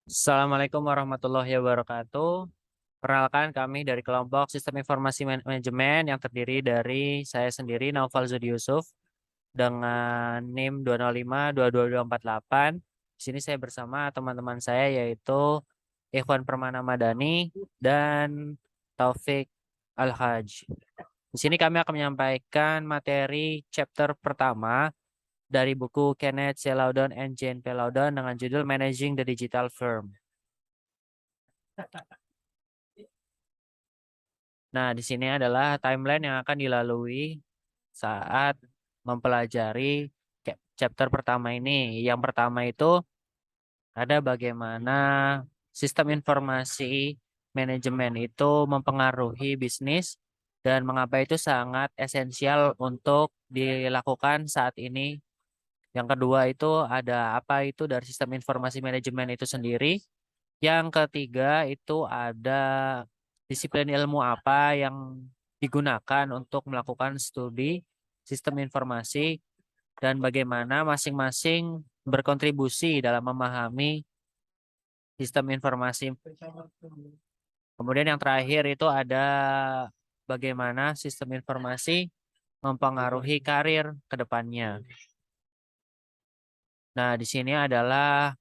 Assalamualaikum warahmatullahi wabarakatuh. Perkenalkan kami dari kelompok Sistem Informasi Manajemen yang terdiri dari saya sendiri Naufal Zudi Yusuf dengan NIM 205-22248. Di sini saya bersama teman-teman saya yaitu Ikhwan Permana Madani dan Taufik Al-Haj. Di sini kami akan menyampaikan materi chapter pertama dari buku Kenneth C. Loudon and Jane P. Loudon dengan judul Managing the Digital Firm. Nah, di sini adalah timeline yang akan dilalui saat mempelajari chapter pertama ini. Yang pertama itu ada bagaimana sistem informasi manajemen itu mempengaruhi bisnis dan mengapa itu sangat esensial untuk dilakukan saat ini. Yang kedua itu ada apa itu dari sistem informasi manajemen itu sendiri. Yang ketiga itu ada disiplin ilmu apa yang digunakan untuk melakukan studi sistem informasi dan bagaimana masing-masing berkontribusi dalam memahami sistem informasi. Kemudian yang terakhir itu ada bagaimana sistem informasi mempengaruhi karir ke depannya. Nah, di sini adalah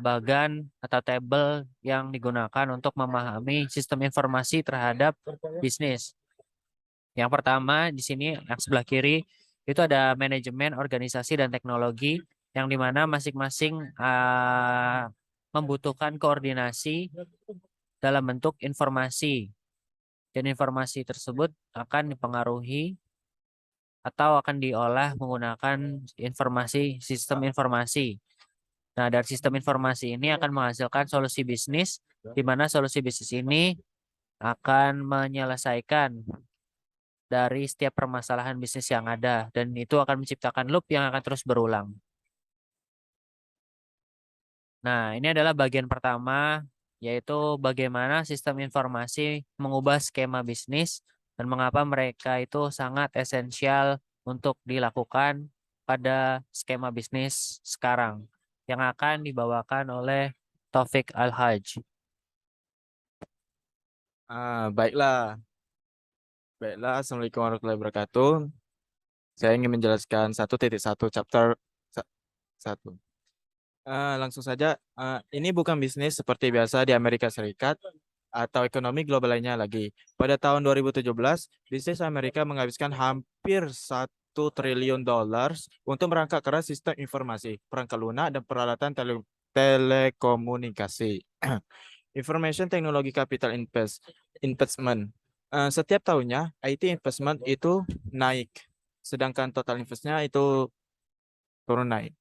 bagan atau tabel yang digunakan untuk memahami sistem informasi terhadap bisnis. Yang pertama di sini yang sebelah kiri itu ada manajemen, organisasi, dan teknologi yang dimana masing-masing membutuhkan koordinasi dalam bentuk informasi dan informasi tersebut akan dipengaruhi atau akan diolah menggunakan sistem informasi. Nah, dari sistem informasi ini akan menghasilkan solusi bisnis, di mana solusi bisnis ini akan menyelesaikan dari setiap permasalahan bisnis yang ada, dan itu akan menciptakan loop yang akan terus berulang. Nah, ini adalah bagian pertama, yaitu bagaimana sistem informasi mengubah skema bisnis dan mengapa mereka itu sangat esensial untuk dilakukan pada skema bisnis sekarang, yang akan dibawakan oleh Taufik Al-Haj. Baiklah. Assalamualaikum warahmatullahi wabarakatuh. Saya ingin menjelaskan 1.1 chapter 1. Langsung saja, ini bukan bisnis seperti biasa di Amerika Serikat atau ekonomi global lainnya lagi. Pada tahun 2017, bisnis Amerika menghabiskan hampir 1 triliun dolar untuk merangkak keras sistem informasi, perangkat lunak, dan peralatan telekomunikasi. Information Technology Capital Investment. Setiap tahunnya, IT investment itu naik, sedangkan total investnya itu turun naik.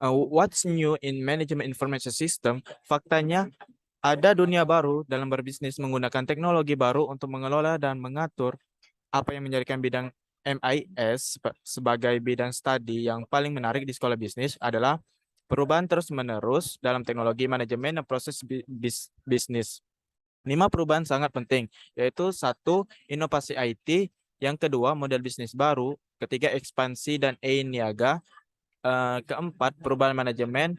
What's new in management information system? Faktanya, ada dunia baru dalam berbisnis menggunakan teknologi baru untuk mengelola dan mengatur apa yang menjadikan bidang MIS sebagai bidang studi yang paling menarik di sekolah bisnis adalah perubahan terus-menerus dalam teknologi manajemen dan proses bisnis. 5 perubahan sangat penting, yaitu 1, inovasi IT, yang kedua, model bisnis baru, ketiga, ekspansi dan niaga, keempat, perubahan manajemen,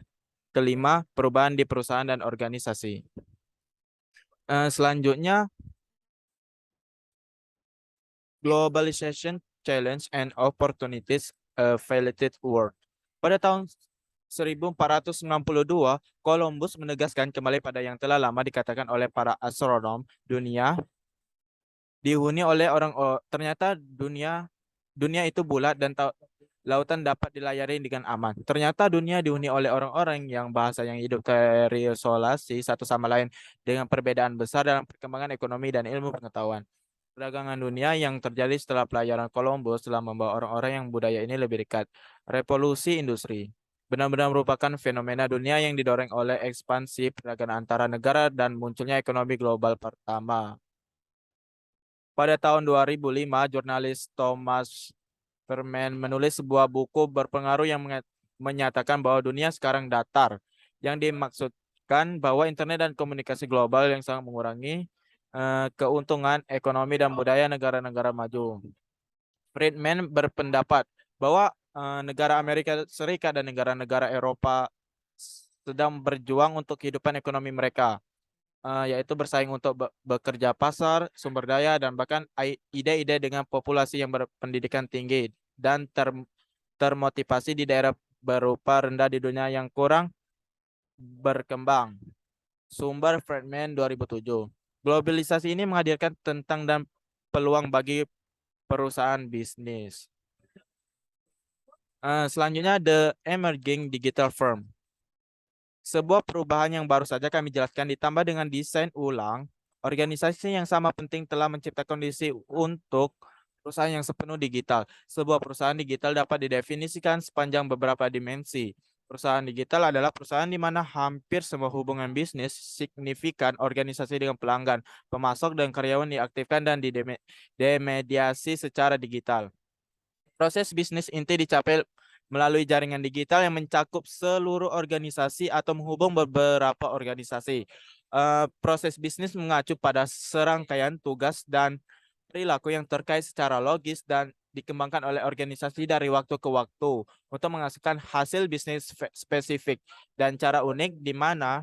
kelima, perubahan di perusahaan dan organisasi. Selanjutnya, globalization challenge and opportunities validated world. Pada tahun 1492, Columbus menegaskan kembali pada yang telah lama dikatakan oleh para astronom, dunia dihuni oleh ternyata dunia itu bulat dan lautan dapat dilayari dengan aman. Ternyata dunia dihuni oleh orang-orang yang bahasa yang hidup terisolasi satu sama lain dengan perbedaan besar dalam perkembangan ekonomi dan ilmu pengetahuan. Perdagangan dunia yang terjadi setelah pelayaran Columbus telah membawa orang-orang yang budaya ini lebih dekat. Revolusi industri benar-benar merupakan fenomena dunia yang didorong oleh ekspansi perdagangan antara negara dan munculnya ekonomi global pertama. Pada tahun 2005, jurnalis Thomas Perman menulis sebuah buku berpengaruh yang menyatakan bahwa dunia sekarang datar, yang dimaksudkan bahwa internet dan komunikasi global yang sangat mengurangi keuntungan ekonomi dan budaya negara-negara maju. Friedman berpendapat bahwa negara Amerika Serikat dan negara-negara Eropa sedang berjuang untuk kehidupan ekonomi mereka, yaitu bersaing untuk bekerja pasar, sumber daya, dan bahkan ide-ide dengan populasi yang berpendidikan tinggi dan termotivasi di daerah berupa rendah di dunia yang kurang berkembang. Sumber Friedman 2007. Globalisasi ini menghadirkan tentang dan peluang bagi perusahaan bisnis. Selanjutnya, The Emerging Digital Firm. Sebuah perubahan yang baru saja kami jelaskan ditambah dengan desain ulang, organisasi yang sama penting telah menciptakan kondisi untuk perusahaan yang sepenuh digital. Sebuah perusahaan digital dapat didefinisikan sepanjang beberapa dimensi. Perusahaan digital adalah perusahaan di mana hampir semua hubungan bisnis signifikan organisasi dengan pelanggan, pemasok, dan karyawan diaktifkan dan dimediasi secara digital. Proses bisnis inti dicapai melalui jaringan digital yang mencakup seluruh organisasi atau menghubung beberapa organisasi. Proses bisnis mengacu pada serangkaian tugas dan perilaku yang terkait secara logis dan dikembangkan oleh organisasi dari waktu ke waktu untuk menghasilkan hasil bisnis spesifik dan cara unik di mana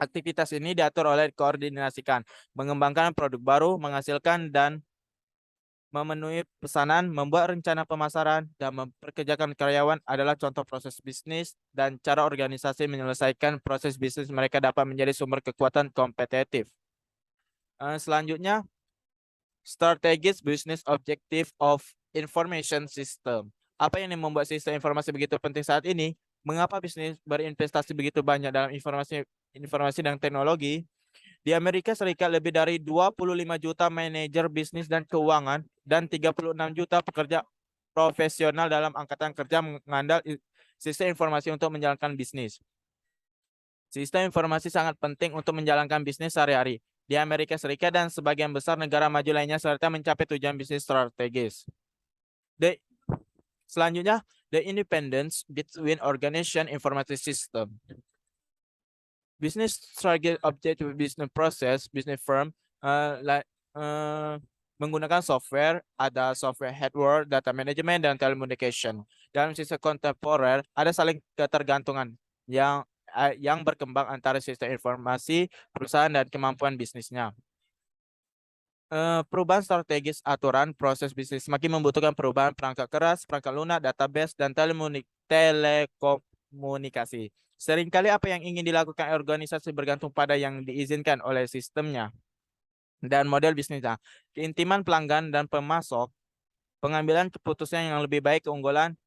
aktivitas ini diatur oleh koordinasikan, mengembangkan produk baru, menghasilkan dan memenuhi pesanan, membuat rencana pemasaran, dan memperkerjakan karyawan adalah contoh proses bisnis dan cara organisasi menyelesaikan proses bisnis mereka dapat menjadi sumber kekuatan kompetitif. Selanjutnya, Strategic Business Objective of Information System. Apa yang membuat sistem informasi begitu penting saat ini? Mengapa bisnis berinvestasi begitu banyak dalam informasi dan teknologi? Di Amerika Serikat lebih dari 25 juta manajer bisnis dan keuangan dan 36 juta pekerja profesional dalam angkatan kerja mengandalkan sistem informasi untuk menjalankan bisnis. Sistem informasi sangat penting untuk menjalankan bisnis sehari-hari di Amerika Serikat dan sebagian besar negara maju lainnya serta mencapai tujuan bisnis strategis. Selanjutnya, the independence between organization information system. Business target objective business process, business firm, menggunakan software, ada software hardware, data management, dan telecommunication. Dalam sistem kontemporer, ada saling ketergantungan yang berkembang antara sistem informasi, perusahaan, dan kemampuan bisnisnya. Perubahan strategis aturan proses bisnis semakin membutuhkan perubahan perangkat keras, perangkat lunak, database, dan telekomunikasi. Seringkali apa yang ingin dilakukan organisasi bergantung pada yang diizinkan oleh sistemnya dan model bisnisnya. Keintiman pelanggan dan pemasok, pengambilan keputusan yang lebih baik, keunggulan,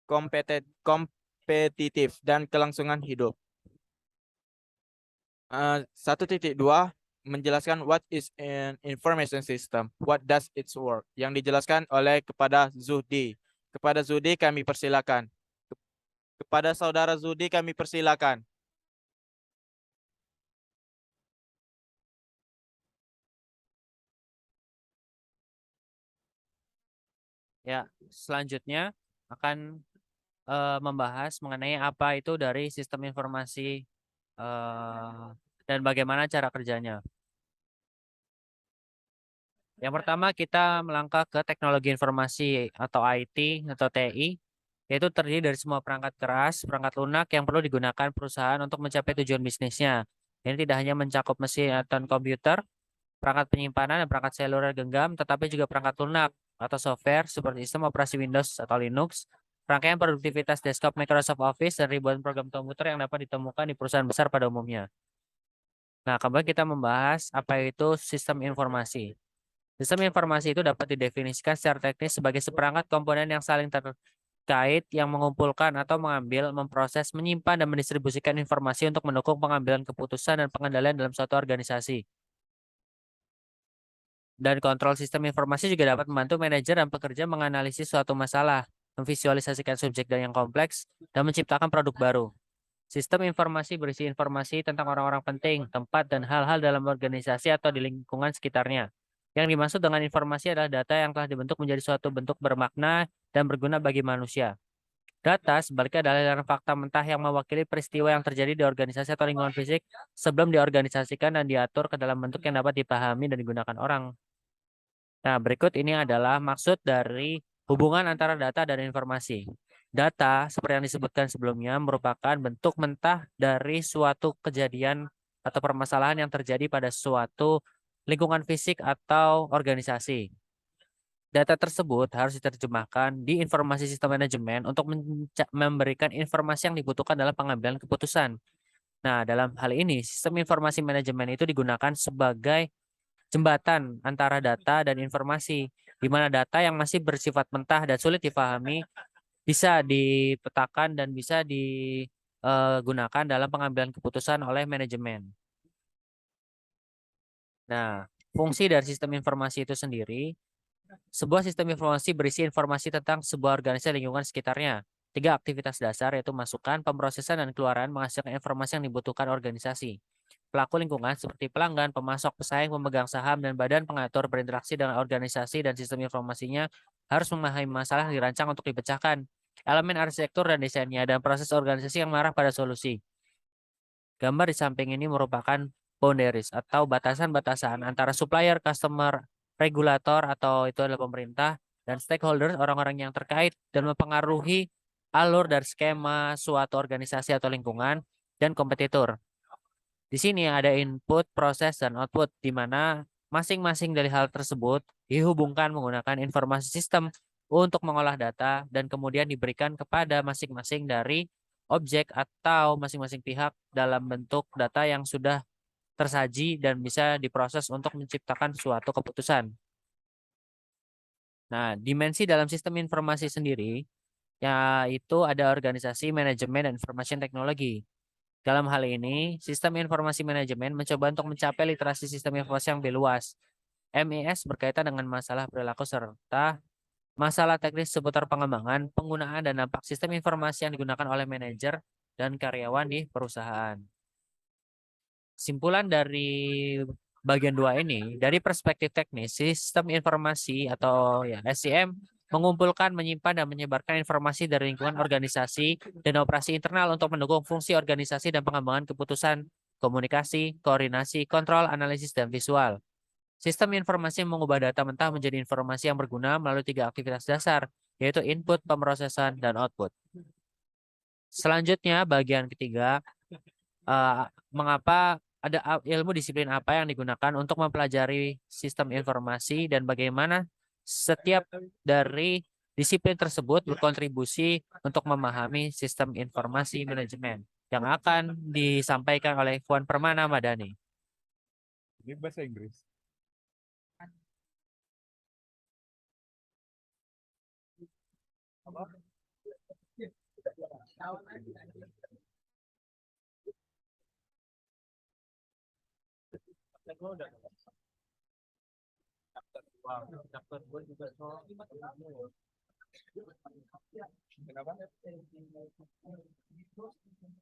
kompetitif, dan kelangsungan hidup. 1.2 menjelaskan what is an information system, what does its work, yang dijelaskan oleh kepada Zuhdi. Kepada Zuhdi kami persilakan. Kepada saudara Zuhdi kami persilakan. Ya, selanjutnya akan membahas mengenai apa itu dari sistem informasi dan bagaimana cara kerjanya. Yang pertama kita melangkah ke teknologi informasi atau IT atau TI, yaitu terdiri dari semua perangkat keras, perangkat lunak yang perlu digunakan perusahaan untuk mencapai tujuan bisnisnya. Ini tidak hanya mencakup mesin atau komputer, perangkat penyimpanan dan perangkat seluler genggam, tetapi juga perangkat lunak atau software seperti sistem operasi Windows atau Linux, rangkaian produktivitas desktop Microsoft Office, dan ribuan program komputer yang dapat ditemukan di perusahaan besar pada umumnya. Nah, kemudian kita membahas apa itu sistem informasi. Sistem informasi itu dapat didefinisikan secara teknis sebagai seperangkat komponen yang saling terkait yang mengumpulkan atau mengambil, memproses, menyimpan, dan mendistribusikan informasi untuk mendukung pengambilan keputusan dan pengendalian dalam suatu organisasi. Dan kontrol sistem informasi juga dapat membantu manajer dan pekerja menganalisis suatu masalah, memvisualisasikan subjek dan yang kompleks, dan menciptakan produk baru. Sistem informasi berisi informasi tentang orang-orang penting, tempat, dan hal-hal dalam organisasi atau di lingkungan sekitarnya. Yang dimaksud dengan informasi adalah data yang telah dibentuk menjadi suatu bentuk bermakna dan berguna bagi manusia. Data sebaliknya adalah fakta mentah yang mewakili peristiwa yang terjadi di organisasi atau lingkungan fisik sebelum diorganisasikan dan diatur ke dalam bentuk yang dapat dipahami dan digunakan orang. Nah, berikut ini adalah maksud dari hubungan antara data dan informasi. Data, seperti yang disebutkan sebelumnya, merupakan bentuk mentah dari suatu kejadian atau permasalahan yang terjadi pada suatu lingkungan fisik atau organisasi. Data tersebut harus diterjemahkan di informasi sistem manajemen untuk memberikan informasi yang dibutuhkan dalam pengambilan keputusan. Nah, dalam hal ini, sistem informasi manajemen itu digunakan sebagai jembatan antara data dan informasi, di mana data yang masih bersifat mentah dan sulit dipahami bisa dipetakan dan bisa digunakan dalam pengambilan keputusan oleh manajemen. Nah, fungsi dari sistem informasi itu sendiri, sebuah sistem informasi berisi informasi tentang sebuah organisasi lingkungan sekitarnya. Tiga aktivitas dasar yaitu masukan, pemrosesan, dan keluaran menghasilkan informasi yang dibutuhkan organisasi. Pelaku lingkungan seperti pelanggan, pemasok, pesaing, pemegang saham, dan badan pengatur berinteraksi dengan organisasi dan sistem informasinya harus memahami masalah yang dirancang untuk dipecahkan, elemen arsitektur dan desainnya, dan proses organisasi yang mengarah pada solusi. Gambar di samping ini merupakan boundaries atau batasan-batasan antara supplier, customer, regulator atau itu adalah pemerintah, dan stakeholders, orang-orang yang terkait dan mempengaruhi alur dan skema suatu organisasi atau lingkungan, dan kompetitor. Di sini ada input, proses, dan output, di mana masing-masing dari hal tersebut dihubungkan menggunakan informasi sistem untuk mengolah data dan kemudian diberikan kepada masing-masing dari objek atau masing-masing pihak dalam bentuk data yang sudah tersaji dan bisa diproses untuk menciptakan suatu keputusan. Nah, dimensi dalam sistem informasi sendiri, yaitu ada organisasi, manajemen, dan information technology. Dalam hal ini, sistem informasi manajemen mencoba untuk mencapai literasi sistem informasi yang lebih luas. MIS berkaitan dengan masalah perilaku serta masalah teknis seputar pengembangan, penggunaan, dan dampak sistem informasi yang digunakan oleh manajer dan karyawan di perusahaan. Simpulan dari bagian dua ini, dari perspektif teknis, sistem informasi atau ya SCM mengumpulkan, menyimpan, dan menyebarkan informasi dari lingkungan organisasi dan operasi internal untuk mendukung fungsi organisasi dan pengembangan keputusan, komunikasi, koordinasi, kontrol, analisis, dan visual. Sistem informasi mengubah data mentah menjadi informasi yang berguna melalui tiga aktivitas dasar, yaitu input, pemrosesan, dan output. Selanjutnya, bagian ketiga, mengapa ada ilmu disiplin apa yang digunakan untuk mempelajari sistem informasi dan bagaimana setiap dari disiplin tersebut berkontribusi untuk memahami sistem informasi manajemen yang akan disampaikan oleh Puan Permana Madani. Ini bahasa Inggris. Kenapa?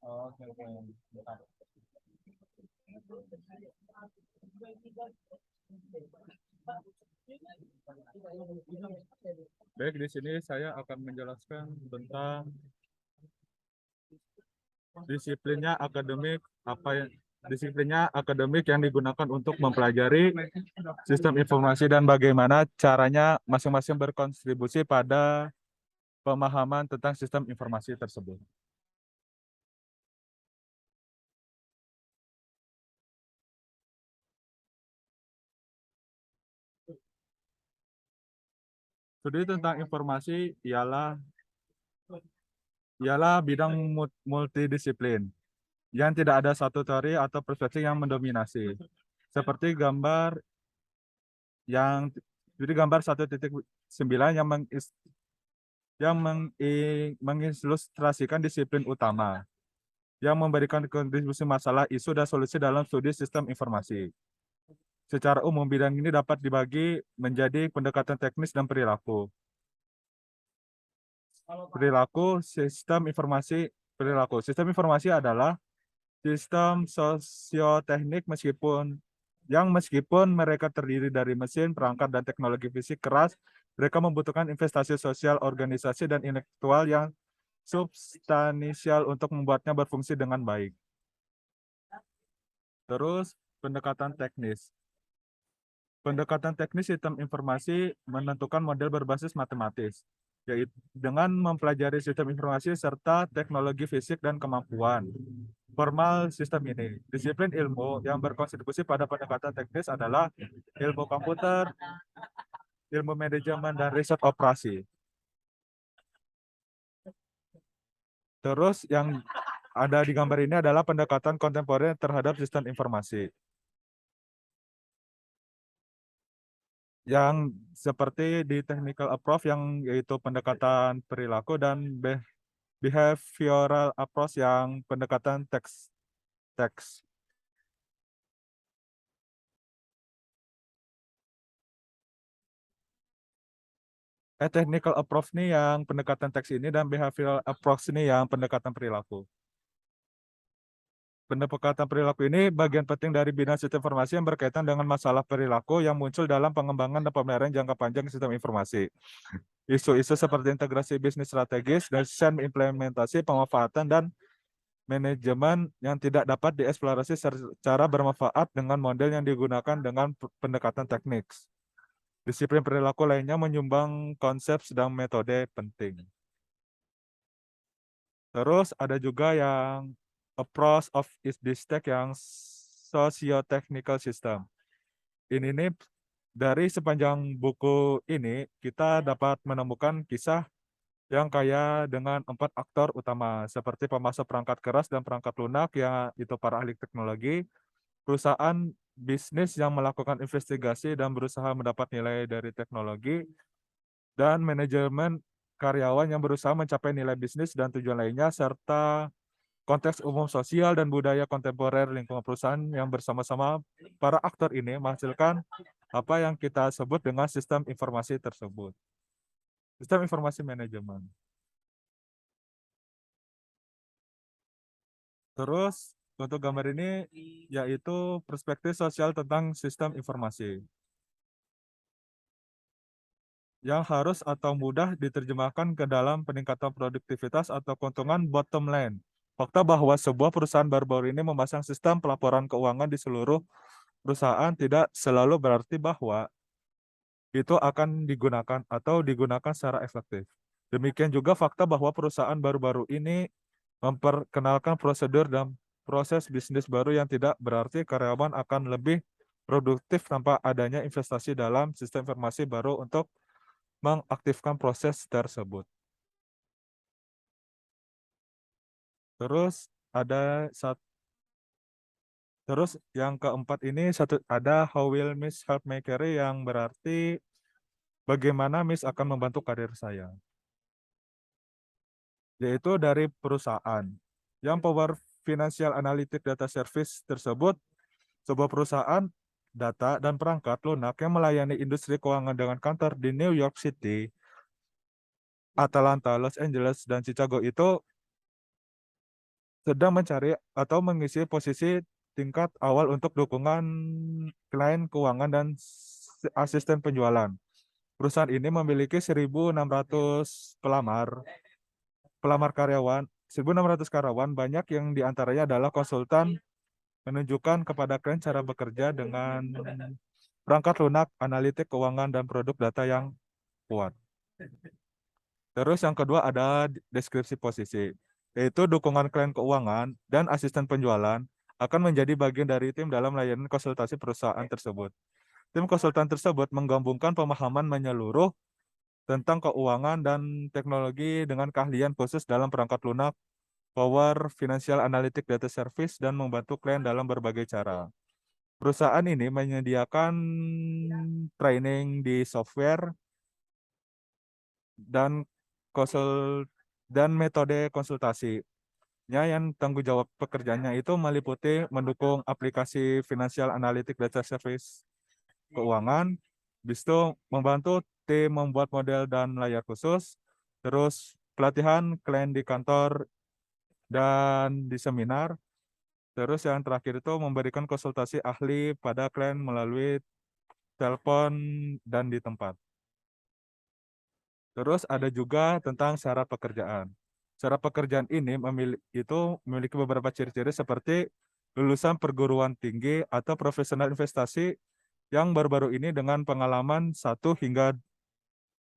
Oh, oke, oke. Bentar. Baik, di sini saya akan menjelaskan tentang disiplinnya akademik, disiplinnya akademik yang digunakan untuk mempelajari sistem informasi dan bagaimana caranya masing-masing berkontribusi pada pemahaman tentang sistem informasi tersebut. Studi tentang informasi ialah bidang multidisiplin yang tidak ada satu teori atau perspektif yang mendominasi. Seperti gambar 1.9 yang mengilustrasikan disiplin utama yang memberikan kontribusi masalah, isu, dan solusi dalam studi sistem informasi. Secara umum, bidang ini dapat dibagi menjadi pendekatan teknis dan perilaku. Sistem informasi adalah sistem sosioteknik meskipun mereka terdiri dari mesin, perangkat, dan teknologi fisik keras, mereka membutuhkan investasi sosial, organisasi, dan intelektual yang substansial untuk membuatnya berfungsi dengan baik. Terus, pendekatan teknis. Pendekatan teknis sistem informasi menentukan model berbasis matematis. yaitu dengan mempelajari sistem informasi serta teknologi fisik dan kemampuan formal sistem ini. Disiplin ilmu yang berkontribusi pada pendekatan teknis adalah ilmu komputer, ilmu manajemen, dan riset operasi. Terus yang ada di gambar ini adalah pendekatan kontemporer terhadap sistem informasi. Yang seperti di technical approach yang yaitu pendekatan perilaku dan behavioral approach yang pendekatan teks. Technical approach nih yang pendekatan teks ini dan behavioral approach ini yang pendekatan perilaku. Pendekatan perilaku ini bagian penting dari bidang sistem informasi yang berkaitan dengan masalah perilaku yang muncul dalam pengembangan dan pemeliharaan jangka panjang sistem informasi. Isu-isu seperti integrasi bisnis strategis, desain implementasi, pemanfaatan, dan manajemen yang tidak dapat dieksplorasi secara bermanfaat dengan model yang digunakan dengan pendekatan teknik. Disiplin perilaku lainnya menyumbang konsep sedang metode penting. Terus ada juga yang approach of this tech yang socio-technical system. Ini nih dari sepanjang buku ini kita dapat menemukan kisah yang kaya dengan 4 aktor utama seperti pemasok perangkat keras dan perangkat lunak yang itu para ahli teknologi, perusahaan bisnis yang melakukan investigasi dan berusaha mendapat nilai dari teknologi, dan manajemen karyawan yang berusaha mencapai nilai bisnis dan tujuan lainnya, serta konteks umum sosial dan budaya kontemporer lingkungan perusahaan yang bersama-sama para aktor ini menghasilkan apa yang kita sebut dengan sistem informasi tersebut. Sistem informasi manajemen. Terus untuk gambar ini yaitu perspektif sosial tentang sistem informasi yang harus atau mudah diterjemahkan ke dalam peningkatan produktivitas atau keuntungan bottom line. Fakta bahwa sebuah perusahaan baru-baru ini memasang sistem pelaporan keuangan di seluruh perusahaan tidak selalu berarti bahwa itu akan digunakan atau digunakan secara efektif. Demikian juga fakta bahwa perusahaan baru-baru ini memperkenalkan prosedur dan proses bisnis baru yang tidak berarti karyawan akan lebih produktif tanpa adanya investasi dalam sistem informasi baru untuk mengaktifkan proses tersebut. Terus ada terus yang keempat ini ada how will Miss help my career yang berarti bagaimana Miss akan membantu karir saya. Yaitu dari perusahaan. Yang Power Financial Analytic Data Service tersebut sebuah perusahaan data dan perangkat lunak yang melayani industri keuangan dengan kantor di New York City, Atlanta, Los Angeles, dan Chicago itu sedang mencari atau mengisi posisi tingkat awal untuk dukungan klien keuangan dan asisten penjualan. Perusahaan ini memiliki 1.600 pelamar karyawan, 1.600 karyawan, banyak yang diantaranya adalah konsultan menunjukkan kepada klien cara bekerja dengan perangkat lunak, analitik keuangan, dan produk data yang kuat. Terus yang kedua ada deskripsi posisi, yaitu dukungan klien keuangan dan asisten penjualan akan menjadi bagian dari tim dalam layanan konsultasi perusahaan tersebut. Tim konsultan tersebut menggabungkan pemahaman menyeluruh tentang keuangan dan teknologi dengan keahlian khusus dalam perangkat lunak, Power Financial Analytic Data Service, dan membantu klien dalam berbagai cara. Perusahaan ini menyediakan training di software dan metode konsultasinya yang tanggung jawab pekerjaannya itu meliputi mendukung aplikasi Financial Analytic Data Service keuangan, bis itu membantu tim membuat model dan layar khusus, terus pelatihan klien di kantor dan di seminar, terus yang terakhir itu memberikan konsultasi ahli pada klien melalui telepon dan di tempat. Terus ada juga tentang syarat pekerjaan. Syarat pekerjaan ini memiliki beberapa ciri-ciri seperti lulusan perguruan tinggi atau profesional investasi yang baru-baru ini dengan pengalaman 1 hingga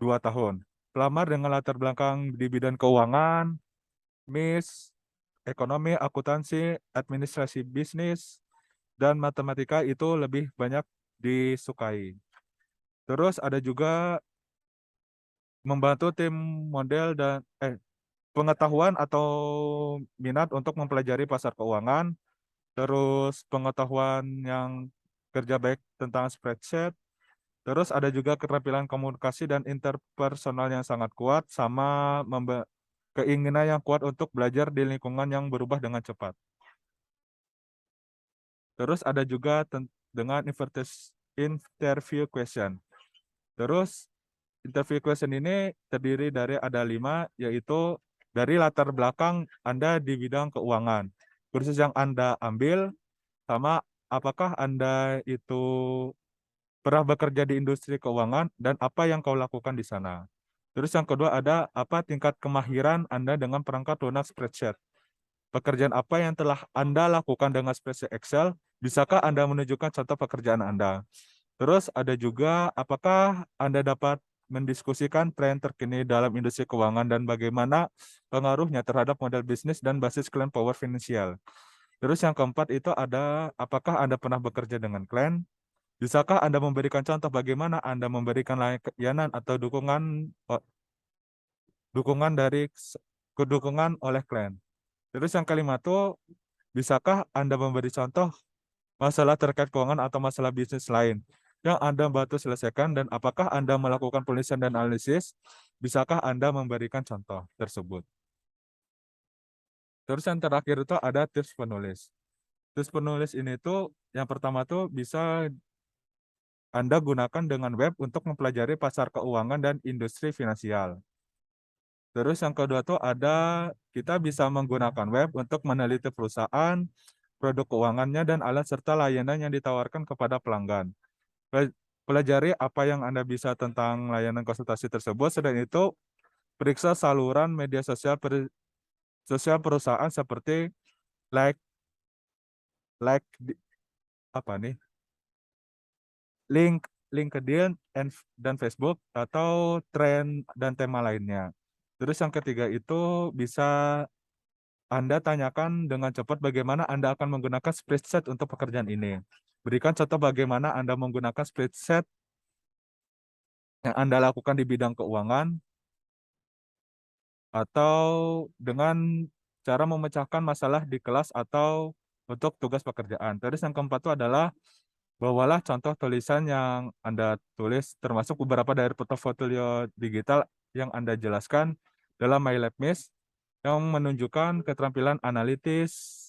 2 tahun. pelamar dengan latar belakang di bidang keuangan, MIS, ekonomi, akuntansi, administrasi bisnis, dan matematika itu lebih banyak disukai. Terus ada juga membantu tim model dan pengetahuan atau minat untuk mempelajari pasar keuangan, terus pengetahuan yang kerja baik tentang spreadsheet, terus ada juga keterampilan komunikasi dan interpersonal yang sangat kuat, sama keinginan yang kuat untuk belajar di lingkungan yang berubah dengan cepat. Terus ada juga dengan interview question. Terus interview question ini terdiri dari ada 5, yaitu dari latar belakang Anda di bidang keuangan, kursus yang Anda ambil, sama apakah Anda itu pernah bekerja di industri keuangan dan apa yang kau lakukan di sana. Terus yang kedua ada apa tingkat kemahiran Anda dengan perangkat lunak spreadsheet. Pekerjaan apa yang telah Anda lakukan dengan spreadsheet Excel? Bisakah Anda menunjukkan contoh pekerjaan Anda? Terus ada juga apakah Anda dapat mendiskusikan tren terkini dalam industri keuangan dan bagaimana pengaruhnya terhadap model bisnis dan basis klien power finansial. Terus yang keempat itu ada apakah Anda pernah bekerja dengan klien? Bisakah Anda memberikan contoh bagaimana Anda memberikan layanan atau dukungan dari kedukungan oleh klien? Terus yang kelima tuh, bisakah Anda memberi contoh masalah terkait keuangan atau masalah bisnis lain yang Anda bantu selesaikan, dan apakah Anda melakukan penulisan dan analisis? Bisakah Anda memberikan contoh tersebut? Terus yang terakhir itu ada tips penulis. Tips penulis ini tuh yang pertama tuh bisa Anda gunakan dengan web untuk mempelajari pasar keuangan dan industri finansial. Terus yang kedua tuh ada kita bisa menggunakan web untuk meneliti perusahaan, produk keuangannya, dan alat serta layanan yang ditawarkan kepada pelanggan. Pelajari apa yang Anda bisa tentang layanan konsultasi tersebut. Selain itu, periksa saluran media sosial perusahaan seperti like like di- apa nih? LinkedIn dan Facebook, atau tren dan tema lainnya. Terus yang ketiga itu bisa Anda tanyakan dengan cepat bagaimana Anda akan menggunakan spreadsheet untuk pekerjaan ini. Berikan contoh bagaimana Anda menggunakan spreadsheet yang Anda lakukan di bidang keuangan, atau dengan cara memecahkan masalah di kelas atau untuk tugas pekerjaan. Terus yang keempat itu adalah bawalah contoh tulisan yang Anda tulis, termasuk beberapa dari portofolio digital yang Anda jelaskan dalam MyLabMIS yang menunjukkan keterampilan analitis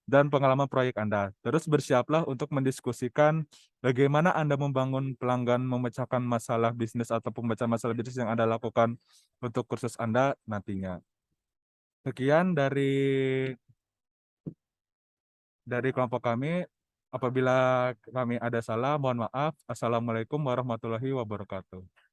dan pengalaman proyek Anda. Terus bersiaplah untuk mendiskusikan bagaimana Anda membangun pelanggan, memecahkan masalah bisnis atau pemecah masalah bisnis yang Anda lakukan untuk kursus Anda nantinya. Sekian dari kelompok kami. Apabila kami ada salah, mohon maaf. Assalamualaikum warahmatullahi wabarakatuh.